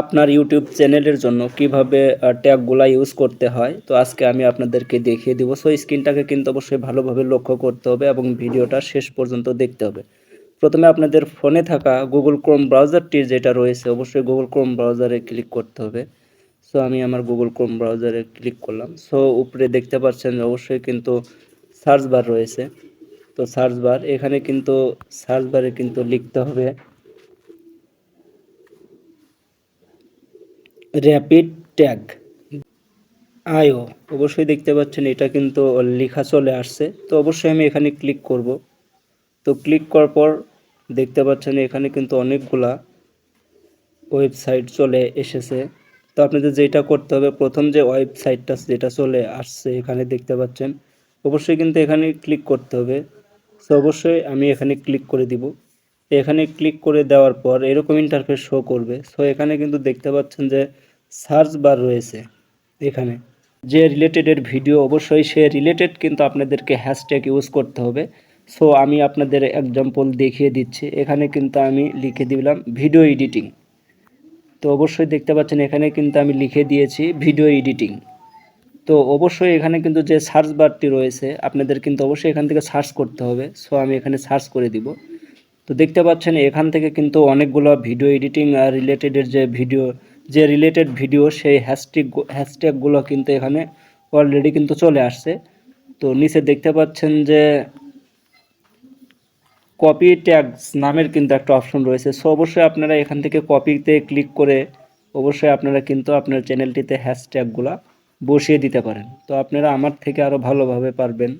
আপনার ইউটিউব চ্যানেলের জন্য কিভাবে ট্যাগগুলা ইউজ করতে হয়, তো আজকে আমি আপনাদেরকে দেখিয়ে দিব। সো স্ক্রিনটাকে কিন্তু অবশ্যই ভালোভাবে লক্ষ্য করতে হবে এবং ভিডিওটা শেষ পর্যন্ত দেখতে হবে। প্রথমে আপনাদের ফোনে থাকা গুগল ক্রোম ব্রাউজারটি যেটা রয়েছে, অবশ্যই গুগল ক্রোম ব্রাউজারে ক্লিক করতে হবে। সো আমি আমার গুগল ক্রোম ব্রাউজারে ক্লিক করলাম। সো উপরে দেখতে পাচ্ছেন অবশ্যই কিন্তু সার্চ বার রয়েছে। তো সার্চ বার, এখানে কিন্তু সার্চ বারে কিন্তু লিখতে হবে র্যাপিড ট্যাগ আইও। অবশ্যই দেখতে পাচ্ছেন এটা কিন্তু লেখা চলে আসছে। তো অবশ্যই আমি এখানে ক্লিক করব। তো ক্লিক করার পর দেখতে পাচ্ছেন এখানে কিন্তু অনেকগুলা ওয়েবসাইট চলে এসেছে। তো আপনাদের যেটা করতে হবে, প্রথম যে ওয়েবসাইটটা যেটা চলে আসছে এখানে দেখতে পাচ্ছেন, অবশ্যই কিন্তু এখানে ক্লিক করতে হবে। সো অবশ্যই আমি এখানে ক্লিক করে দিব। এখানে ক্লিক করে দেওয়ার পর এরকম ইন্টারফেস শো করবে। সো এখানে কিন্তু দেখতে পাচ্ছেন যে সার্চ বার রয়েছে। এখানে যে রিলেটেডের ভিডিও, অবশ্যই সে রিলেটেড কিন্তু আপনাদেরকে হ্যাশট্যাগ ইউজ করতে হবে। সো আমি আপনাদের এক্সাম্পল দেখিয়ে দিচ্ছি। এখানে কিন্তু আমি লিখে দিলাম ভিডিও এডিটিং। তো অবশ্যই দেখতে পাচ্ছেন এখানে কিন্তু আমি লিখে দিয়েছি ভিডিও এডিটিং। তো অবশ্যই এখানে কিন্তু যে সার্চ বারটি রয়েছে আপনাদের কিন্তু অবশ্যই এখান থেকে সার্চ করতে হবে। সো আমি এখানে সার্চ করে দিব। তো দেখতে পাচ্ছেন এখান থেকে কিন্তু অনেকগুলো ভিডিও এডিটিং আর রিলেটেডের যে রিলেটেড ভিডিও সেই হ্যাশট্যাগুলো কিন্তু এখানে অলরেডি কিন্তু চলে আসছে। তো নিচে দেখতে পাচ্ছেন যে কপি ট্যাগস নামের কিন্তু একটা অপশন রয়েছে। সো অবশ্যই আপনারা এখান থেকে কপিতে ক্লিক করে অবশ্যই আপনারা কিন্তু আপনার চ্যানেলটিতে হ্যাশট্যাগুলো বসিয়ে দিতে পারেন। তো আপনারা আমার থেকে আরও ভালোভাবে পারবেন।